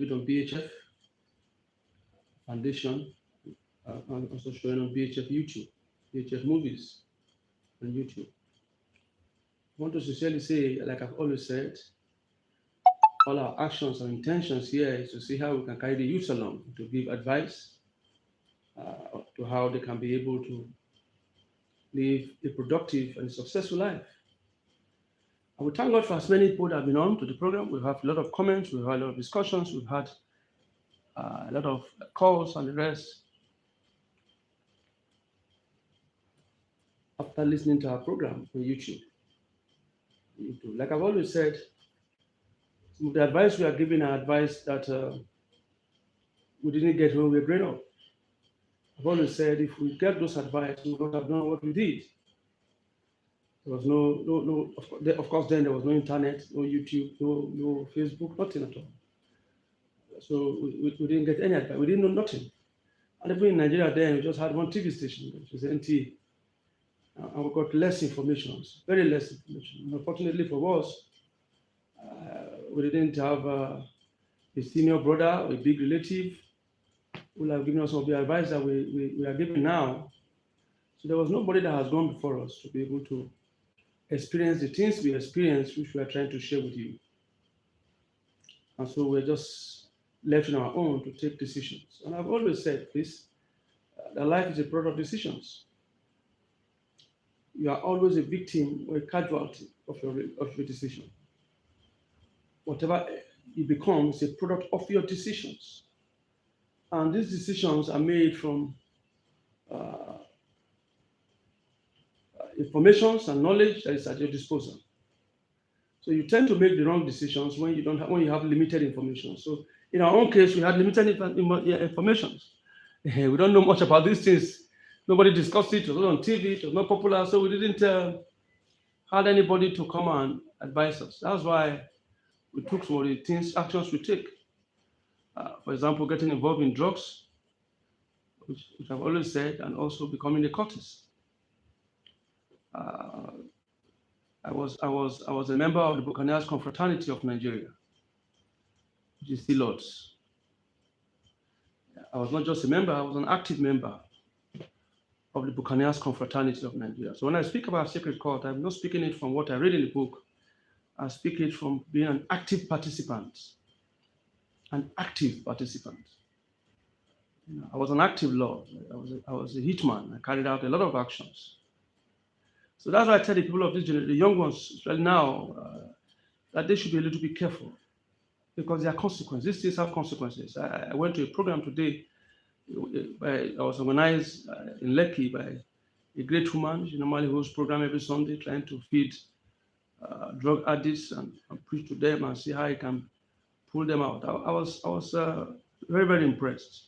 it on BHF Foundation, and also showing on BHF YouTube, BHF Movies on YouTube. I want to sincerely say, like I've always said, all our actions or intentions here is to see how we can carry the youth along, to give advice to how they can be able to live a productive and successful life. And we thank God for as many people that have been on to the program. We've had a lot of comments, we've had a lot of discussions, we've had a lot of calls and the rest after listening to our program on YouTube. Like I've always said, some of the advice we are giving are advice that we didn't get when we were growing up. I've always said if we get those advice, we would not have known what we did. There was no, of course, then there was no internet, no YouTube, no Facebook, nothing at all. So we didn't get any advice. We didn't know nothing. And even in Nigeria then, we just had one TV station, which was NT. And we got less information, very less information. And unfortunately for us, we didn't have a senior brother, a big relative, who will have given us some of the advice that we are giving now. So there was nobody that has gone before us to be able to experience the things we experienced, which we are trying to share with you. And so we're just left on our own to take decisions. And I've always said this, that life is a product of decisions. You are always a victim or a casualty of your decision. Whatever you become is a product of your decisions. And these decisions are made from information and knowledge that is at your disposal. So you tend to make the wrong decisions when you have limited information. So in our own case, we had limited information. We don't know much about these things. Nobody discussed it. It was not on TV. It was not popular. So we didn't have anybody to come and advise us. That's why we took some of the actions we take. For example, getting involved in drugs, which I've always said, and also becoming a cultist. I was a member of the Buccaneers Confraternity of Nigeria, which is still odds. I was not just a member, I was an active member of the Buccaneers Confraternity of Nigeria. So when I speak about Sacred Court, I'm not speaking it from what I read in the book. I speak it from being an active participant. An active participant. I was an active lord. I was a hitman. I carried out a lot of actions. So that's why I tell the people of this generation, the young ones, especially now, that they should be a little bit careful because there are consequences. These things have consequences. I went to a program today. I was organized in Lekki by a great woman. She normally hosts a program every Sunday trying to feed drug addicts and preach to them and see how I can pull them out. I was very, very impressed.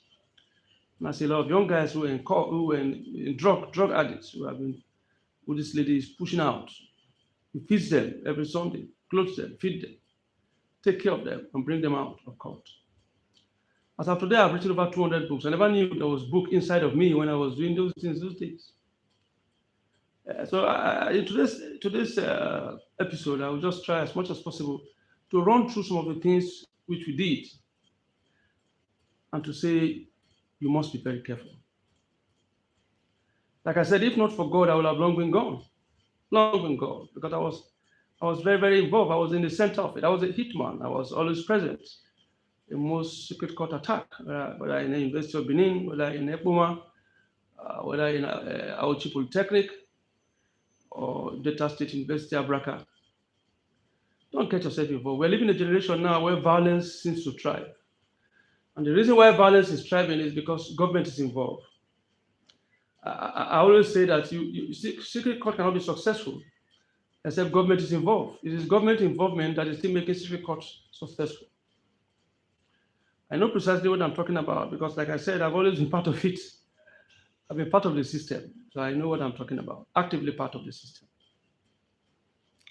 And I see a lot of young guys who were in drug addicts who this lady is pushing out. He feeds them every Sunday, clothes them, feed them, take care of them, and bring them out of court. As of today, I've written over 200 books. I never knew there was a book inside of me when I was doing those things those days. So in today's episode, I will just try as much as possible to run through some of the things which we did and to say you must be very careful. Like I said, if not for God, I would have long been gone, because I was very, very involved. I was in the center of it. I was a hitman. I was always present in most secret court attack, whether in the University of Benin, whether in Ebuma, whether in Auchi Polytechnic or Delta State University, Abraka. Don't get yourself involved. We're living in a generation now where violence seems to thrive. And the reason why violence is thriving is because government is involved. I always say that secret court cannot be successful except government is involved. It is government involvement that is still making secret court successful. I know precisely what I'm talking about because, like I said, I've always been part of it. I've been part of the system, so I know what I'm talking about, actively part of the system.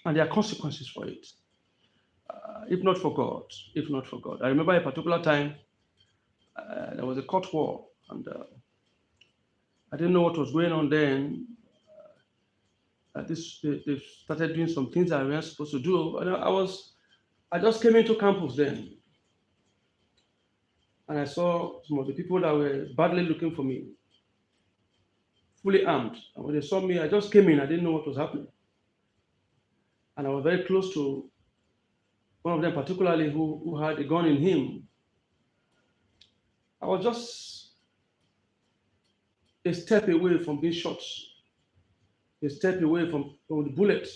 And there are consequences for it, if not for God. I remember a particular time, there was a court war, and I didn't know what was going on then. They started doing some things that we weren't supposed to do. And I just came into campus then. and I saw some of the people that were badly looking for me, fully armed. And when they saw me, I just came in. I didn't know what was happening. And I was very close to one of them, particularly who had a gun in him. I was just a step away from being shot, a step away from the bullet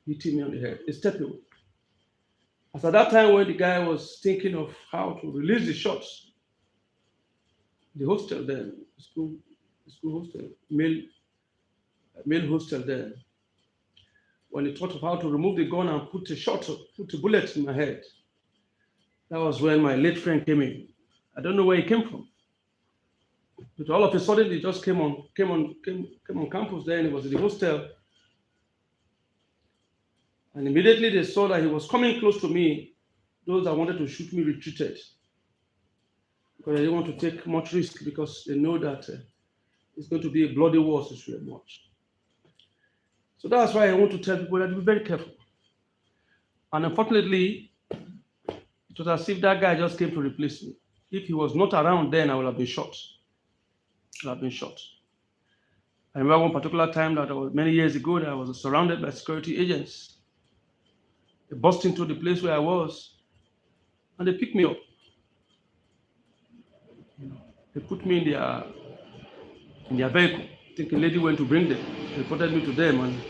hitting me on the head, a step away. As at that time, when the guy was thinking of how to release the shots, the hostel there, the school hostel, male hostel there, when he thought of how to remove the gun and put a bullet in my head, that was when my late friend came in. I don't know where he came from, but all of a sudden he just came on campus there, and he was in the hostel. And immediately they saw that he was coming close to me. Those that wanted to shoot me retreated because they didn't want to take much risk, because they know that it's going to be a bloody war since we emerge. So that's why I want to tell people that to be very careful. And unfortunately, it was as if that guy just came to replace me. If he was not around then, I would have been shot. I remember one particular time that was many years ago that I was surrounded by security agents. They burst into the place where I was and they picked me up. They put me in their vehicle. I think a lady went to bring them. They reported me to them and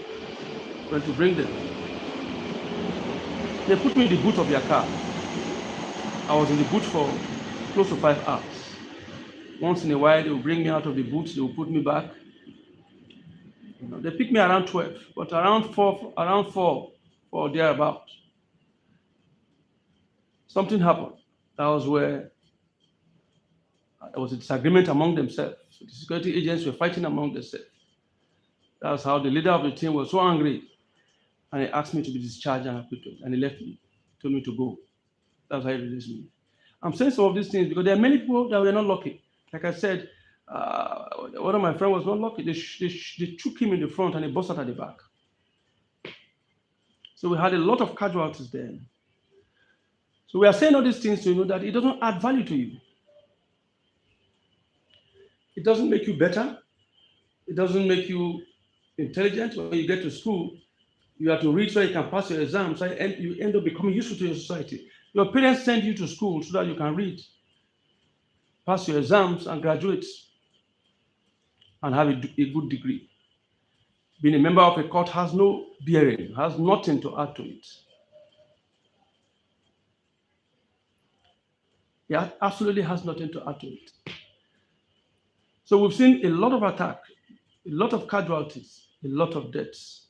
went to bring them. They put me in the boot of their car. I was in the boot for close to 5 hours. Once in a while, they will bring me out of the boot, they will put me back. They picked me around 12, but around 4 or thereabout, something happened. That was where there was a disagreement among themselves. So the security agents were fighting among themselves. That's how the leader of the team was so angry, and he asked me to be discharged, and I quit, and he left me, told me to go. That's how he released me. I'm saying some of these things because there are many people that were not lucky. Like I said, one of my friends was not lucky. They took him in the front and he busted at the back. So we had a lot of casualties there. So we are saying all these things to know that it doesn't add value to you. It doesn't make you better. It doesn't make you intelligent. When you get to school, you have to read so you can pass your exams, and you end up becoming useful to your society. Your parents send you to school so that you can read, pass your exams, and graduate, and have a good degree. Being a member of a court has no bearing, has nothing to add to it. Yeah, absolutely has nothing to add to it. So we've seen a lot of attack, a lot of casualties, a lot of deaths.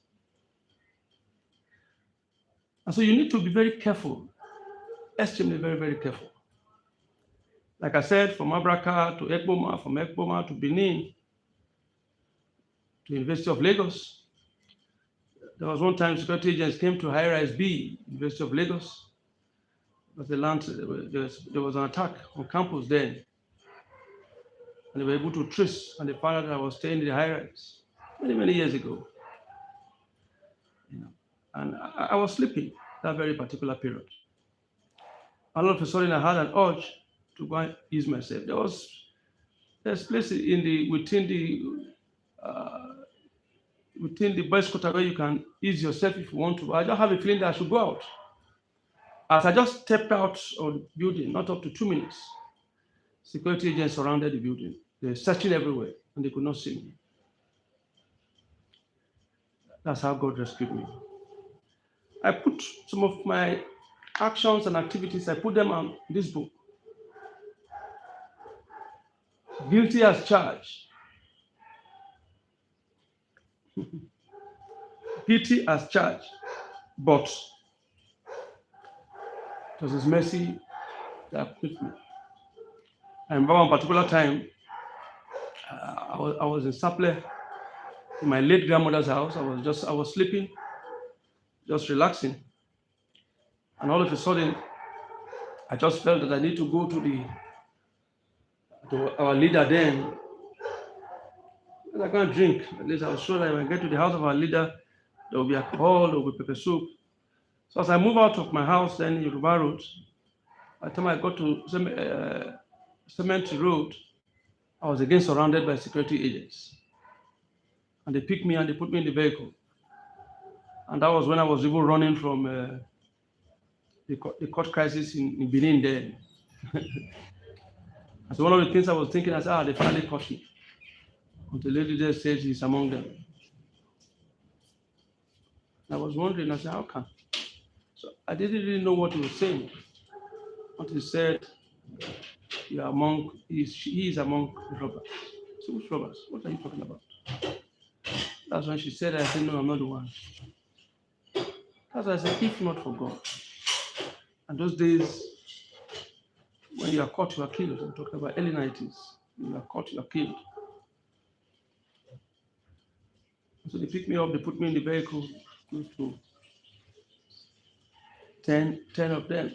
And so you need to be very careful, extremely very, very careful. Like I said, from Abraka to Ekboma, from Ekboma to Benin, to University of Lagos. There was one time security agents came to High Rise B, University of Lagos. But there was an attack on campus then. And they were able to trace, and they found out that I was staying in the High Rise many, many years ago. And I was sleeping that very particular period. All of a sudden, I had an urge to go and ease myself. There's places within the boys' quarter where you can ease yourself if you want to. I just have a feeling that I should go out. As I just stepped out of the building, not up to 2 minutes, security agents surrounded the building. They were searching everywhere, and they could not see me. That's how God rescued me. I put some of my actions and activities, I put them on this book. Guilty as charged. Guilty as charged. But it was His mercy that quit me. I remember one particular time, I was in Saple, in my late grandmother's house. I was sleeping, just relaxing. And all of a sudden, I just felt that I need to go to our leader then. I can't drink. At least I was sure that when I get to the house of our leader, there will be alcohol, there will be pepper soup. So as I move out of my house then in Yoruba Road, By the time I got to Cemetery Road, I was again surrounded by security agents. And they picked me and they put me in the vehicle. And that was when I was even running from the court crisis in Benin there. And so one of the things I was thinking, I said, they finally caught me. And the lady there said he's among them. And I was wondering, I said, how come? So I didn't really know what he was saying. Until he said, he is among the robbers. So which robbers? What are you talking about? That's when she said, I said, no, I'm not the one. That's why I said, if not for God. And those days, when you are caught, you are killed. I'm talking about early 90s. When you are caught, you are killed. So they picked me up, they put me in the vehicle, close to 10 of them,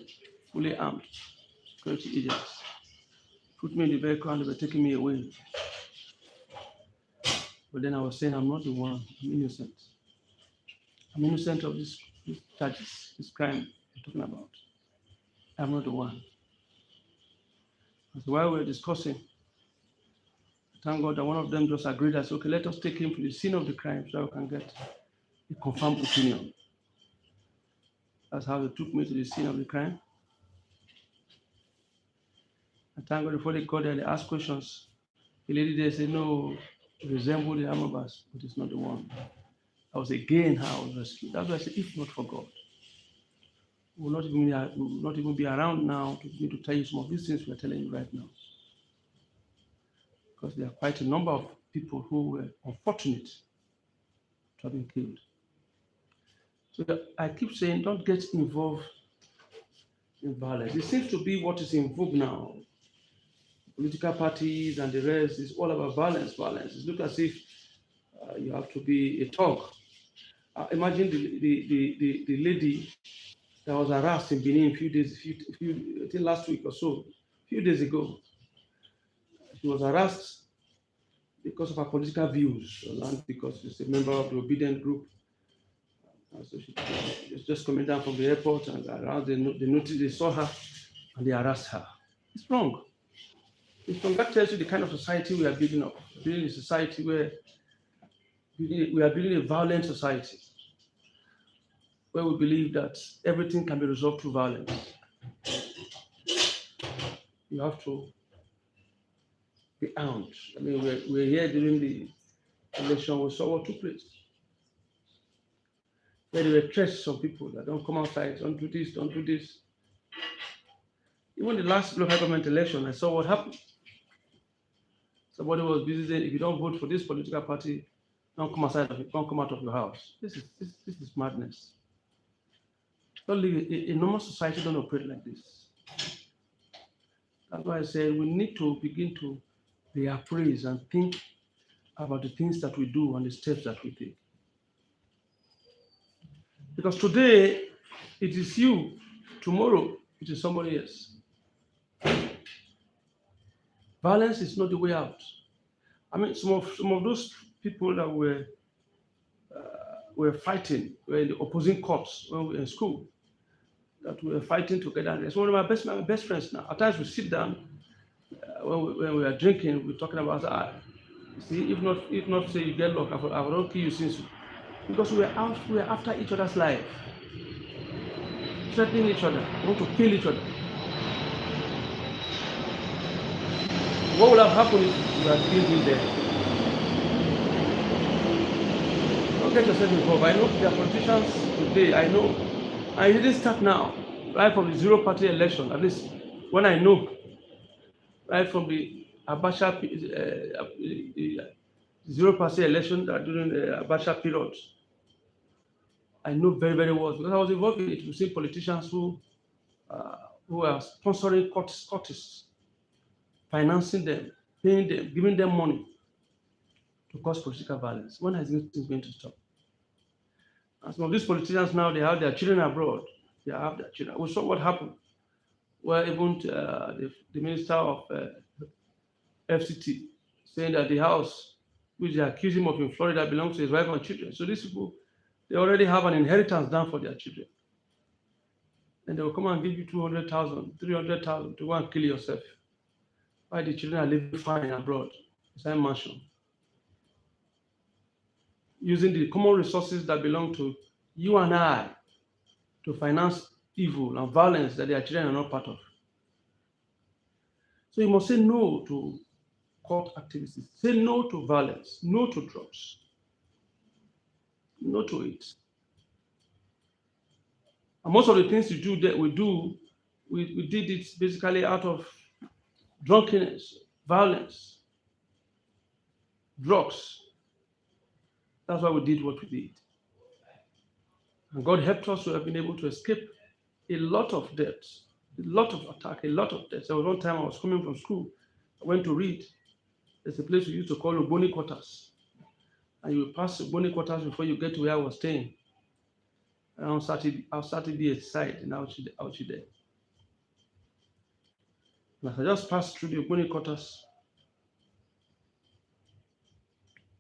fully armed, security agents. Put me in the vehicle and they were taking me away. But then I was saying, I'm not the one, I'm innocent. I'm innocent of these charges, this crime you're talking about. I'm not the one. And so while we were discussing, thank God that one of them just agreed. I said, okay, let us take him to the scene of the crime so we can get a confirmed opinion. That's how they took me to the scene of the crime. And thank God before they got there, they asked questions. The lady there said, no, it resembled the armor bars, but it's not the one. That was again how I was rescued. That's why I said, if not for God, we will not even be around now to tell you some of these things we're telling you right now. Because there are quite a number of people who were unfortunate to have been killed. So I keep saying, don't get involved in violence. It seems to be what is in vogue now. Political parties and the rest is all about violence. It looks as if you have to be a thug. Imagine the lady that was harassed in Benin I think last week or so, a few days ago. She was harassed because of her political views, and because she's a member of the obedient group. So she was just coming down from the airport, and around they saw her and they harassed her. It's wrong. It's wrong. That tells you the kind of society we are building up. Building a society where we are building a violent society, where we believe that everything can be resolved through violence. You have to be armed. I mean, we're here during the election. We saw what took place. Where they were threats some people that don't come outside, don't do this, don't do this. Even the last local government election, I saw what happened. Somebody was busy saying, if you don't vote for this political party, don't come outside of it, don't come out of your house. This is madness. Don't live a normal society don't operate like this. That's why I said we need to begin to reappraise and think about the things that we do and the steps that we take. Because today it is you, tomorrow it is somebody else. Violence is not the way out. I mean, some of those people that were fighting, were in the opposing corps when we were in school, that we were fighting together. It's one of my best friends now. At times we sit down when we are drinking, we're talking about, see, if not say you get luck, I will not kill you since. Because we are after each other's life, threatening each other, we want to kill each other. What will have happened if you had killed me there? Don't get yourself involved. I know there are politicians today, I know. I didn't start now, right from the zero party election, at least when I know, right from the Abacha zero party election during the Abacha period. I know very, very well because I was involved in it. We see politicians who are sponsoring Scottists, financing them, paying them, giving them money to cause political violence. When is this going to stop? And some of these politicians now, they have their children abroad. They have their children. We saw what happened, where even the Minister of FCT saying that the house which they accuse him of in Florida belongs to his wife and children. So these people, they already have an inheritance done for their children. and they will come and give you 200,000, 300,000 to go and kill yourself. Why the children are living fine abroad, inside mansion, using the common resources that belong to you and I to finance evil and violence that their children are not part of. So you must say no to cult activities, say no to violence, no to drugs, no to it. And most of the things we did it basically out of drunkenness, violence, drugs. That's why we did what we did. And God helped us to have been able to escape a lot of deaths, a lot of attack, a lot of deaths. There was one time I was coming from school. I went to read. There's a place we used to call Uboni Quarters. And you pass Uboni Quarters before you get to where I was staying. Around Saturday side in Auchi there. And as I just passed through the Uboni Quarters,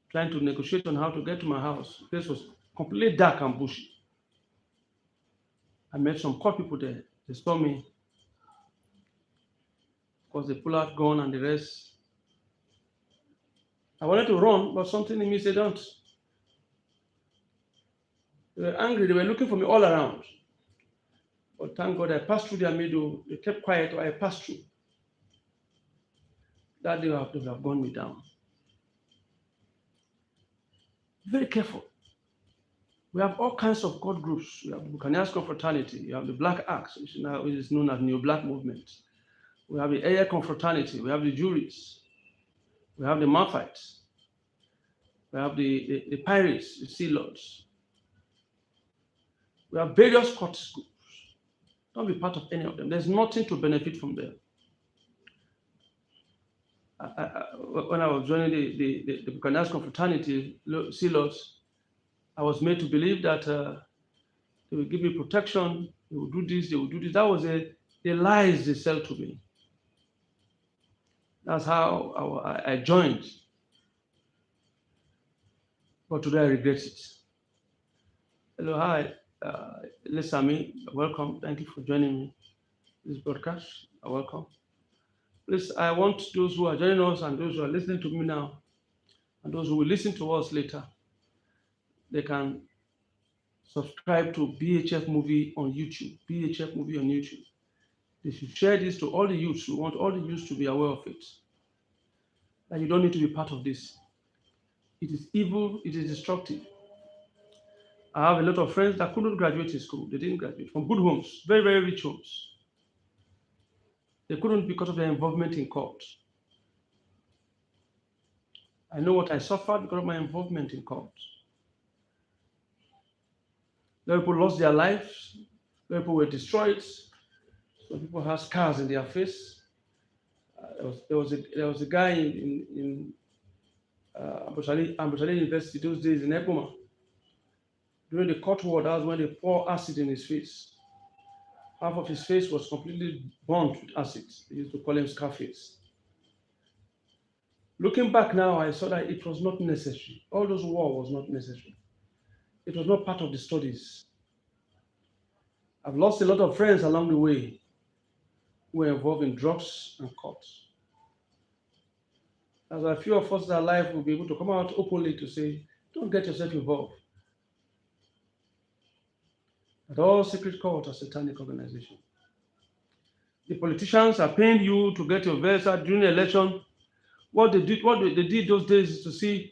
trying to negotiate on how to get to my house, the place was completely dark and bushy. I met some court people there. They saw me. Of course, they pull out gun and the rest. I wanted to run, but something in me said, don't. They were angry. They were looking for me all around. But thank God I passed through their middle. They kept quiet while I passed through. That day they would have gunned me down. Very careful. We have all kinds of God groups. We have the Buccaneers Confraternity. You have the Black Axe, which is known as New Black Movement. We have the Air Confraternity. We have the Juries. We have the Marfites. We have the Pirates, the Sea Lords. We have various court schools. Don't be part of any of them. There's nothing to benefit from them. When I was joining the Buccaneers Confraternity, Sea Lords, I was made to believe that they will give me protection, they will do this, they will do this. That was the lies they sell to me. That's how I joined. But today I regret it. Hello, hi, Lesami, welcome. Thank you for joining me. This broadcast, welcome. Please, I want those who are joining us and those who are listening to me now, and those who will listen to us later, they can subscribe to BHF Movie on YouTube. BHF Movie on YouTube. They should share this to all the youths. We want all the youths to be aware of it. That you don't need to be part of this. It is evil, it is destructive. I have a lot of friends that couldn't graduate in school. They didn't graduate from good homes, very, very rich homes. They couldn't because of their involvement in court. I know what I suffered because of my involvement in court. Some people lost their lives. Some people were destroyed. Some people had scars in their face. There was a guy in Ambosali University those days in Ekuma. During the court war, that was when they poured acid in his face. Half of his face was completely burnt with acid. They used to call him Scarface. Looking back now, I saw that it was not necessary. All those war was not necessary. It was not part of the studies. I've lost a lot of friends along the way who were involved in drugs and courts. As a few of us that are alive will be able to come out openly to say, don't get yourself involved. That all secret courts are satanic organizations. The politicians are paying you to get your Versa during the election. What they did those days is to see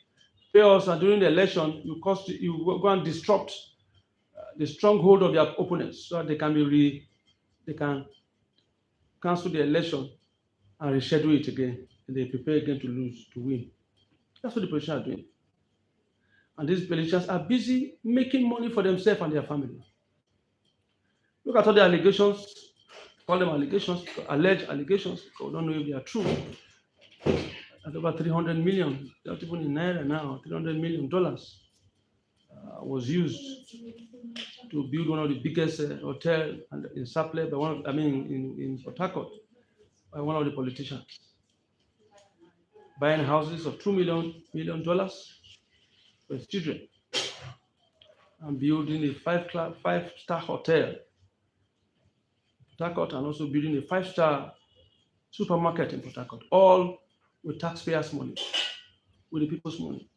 chaos, and during the election, you go and disrupt the stronghold of their opponents so that they can cancel the election and reschedule it again, and they prepare again to win. That's what the politicians are doing. And these politicians are busy making money for themselves and their family. Look at all the allegations, call them allegations, alleged allegations, we don't know if they are true. At over 300 million, not even in Naira now, $300 million was used to build one of the biggest hotels in Saple, in Port Harcourt, by one of the politicians. Buying houses of $2 million for his children, and building a five-star hotel Port Harcourt and also building a 5-star supermarket in Port Harcourt, all with taxpayers' money, with the people's money.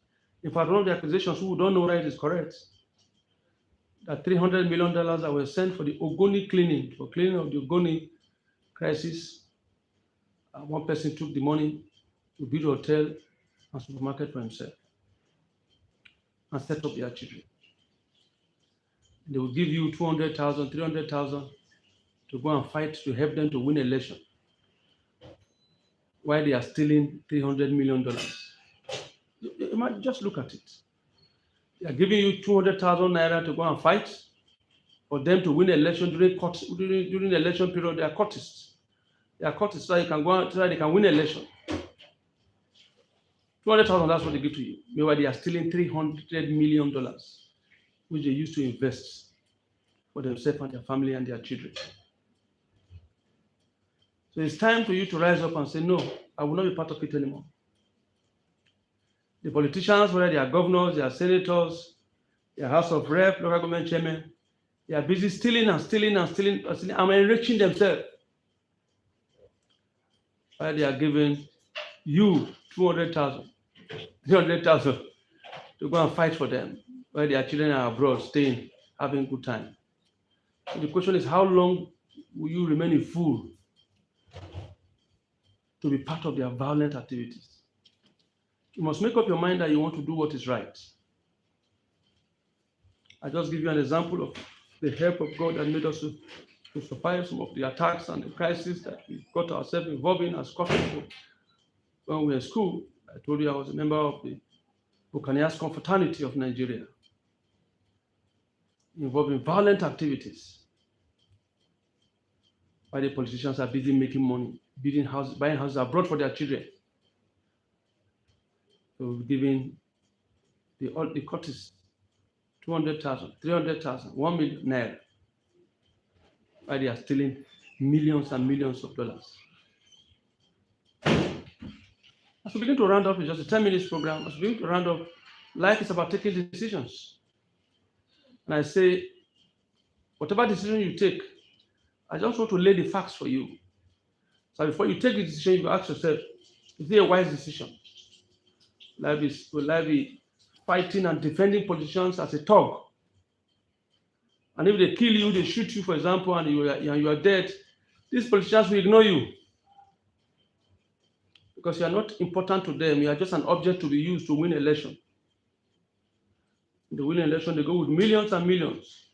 In fact, one of the accusations, who don't know whether it is correct, that $300 million that were sent for the Ogoni cleaning, for cleaning of the Ogoni crisis, one person took the money to build a hotel and supermarket for himself and set up their children. They will give you 200,000, 300,000 to go and fight to help them to win election, while they are stealing $300 million. You might just look at it. They are giving you 200,000 naira to go and fight for them to win election during the election period. They are courtists. They are courtists so you can go so that they can win election. 200,000, that's what they give to you. Meanwhile, they are stealing $300 million, which they used to invest for themselves and their family and their children. So it's time for you to rise up and say, no, I will not be part of it anymore. The politicians, whether they are governors, they are senators, they are House of Rep, local government chairmen, they are busy stealing and enriching themselves. While they are giving you 200,000, 300,000 to go and fight for them, while their children are abroad, staying, having a good time. So the question is, how long will you remain a fool to be part of their violent activities? You must make up your mind that you want to do what is right. I just give you an example of the help of God that made us to survive some of the attacks and the crises that we got ourselves involved in as Scottish people. When we were in school, I told you I was a member of the Buccaneers Confraternity of Nigeria, involved in violent activities, while the politicians are busy making money, buying houses abroad for their children. So giving the courtists 200,000, 300,000, 1 million naira, while they are stealing millions and millions of dollars. As we begin to round up, it's just a 10 minutes program. As we begin to round up, life is about taking decisions. And I say, whatever decision you take, I just want to lay the facts for you. So before you take the decision, you ask yourself, is it a wise decision? Will I be fighting and defending politicians as a thug? And if they kill you, they shoot you, for example, and you are dead, these politicians will ignore you. Because you are not important to them. You are just an object to be used to win election. In the winning election, they go with millions and millions.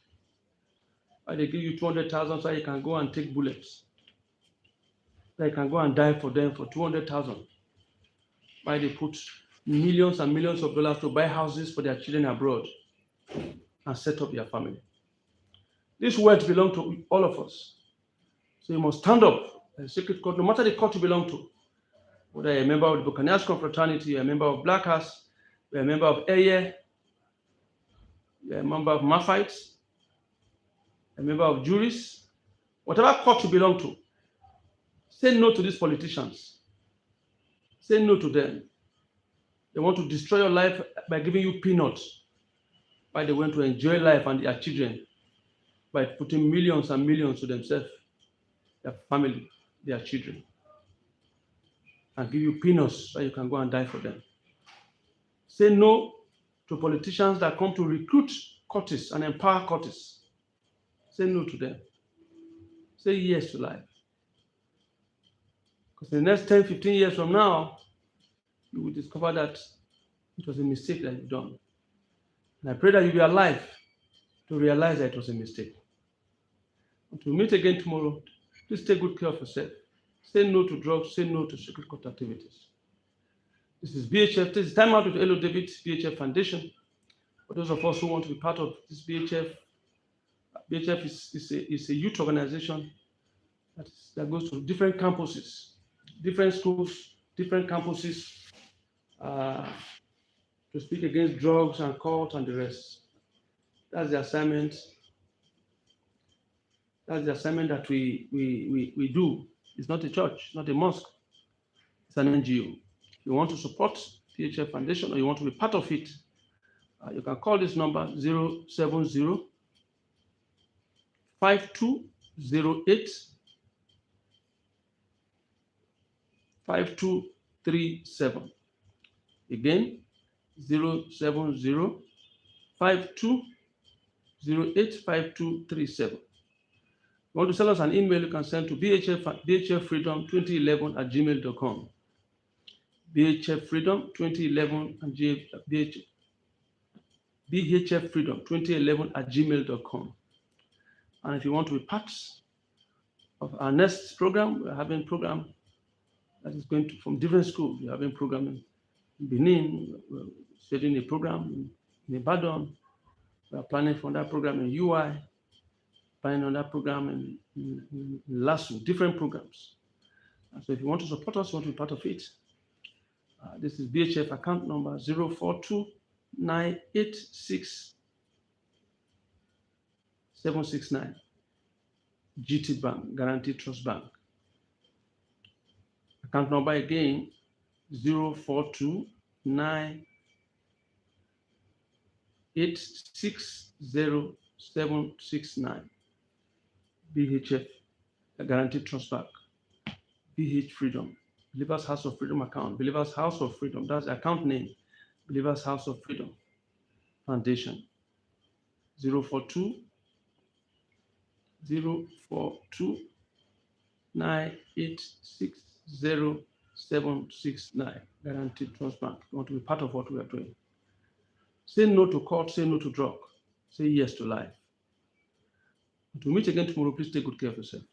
Why they give you 200,000 so you can go and take bullets. So you can go and die for them for 200,000. Why they put millions and millions of dollars to buy houses for their children abroad and set up their family. This wealth belongs to all of us. So you must stand up as a secret court, no matter the court you belong to. Whether you're a member of the Buccaneers Confraternity, you're a member of Black House, you're a member of Eye, you're a member of Maphites, a member of juries, whatever court you belong to, say no to these politicians. Say no to them. They want to destroy your life by giving you peanuts, while they want to enjoy life and their children by putting millions and millions to themselves, their family, their children, and give you peanuts so you can go and die for them. Say no to politicians that come to recruit courtists and empower courtists. Say no to them. Say yes to life. Because in the next 10, 15 years from now, you will discover that it was a mistake that you've done. And I pray that you'll be alive to realize that it was a mistake. Until we meet again tomorrow, please take good care of yourself. Say no to drugs, say no to secret court activities. This is BHF. This is Time Out with Elo David, BHF Foundation. For those of us who want to be part of this BHF, BHF is a youth organization that goes to different campuses, different schools, different campuses, to speak against drugs and cult and the rest. That's the assignment. That's the assignment that we do. It's not a church, not a mosque. It's an NGO. If you want to support BHF Foundation or you want to be part of it, you can call this number 070 5208 5237. Again, 070 5208 5237. You want to send us an email, you can send to bhffreedom2011@gmail.com. bhffreedom2011 bhffreedom2011@gmail.com. And if you want to be part of our next program, we're having a program that is going to from different schools. We're having a program in Benin, we're setting a program in Ibadan. We are planning for that program in UI, planning on that program in LASU, different programs. And so if you want to support us, you want to be part of it, this is BHF account number 042986769. GT Bank, Guarantee Trust Bank. Account number again, 04298606769. BHF Guarantee Trust Bank. BH Freedom. Believers House of Freedom account. Believers House of Freedom. That's the account name. Believers House of Freedom Foundation. 04298606769. Guaranteed Trust Bank. You want to be part of what we are doing. Say no to court, say no to drug, say yes to life. Until we meet again tomorrow, please take good care of yourself.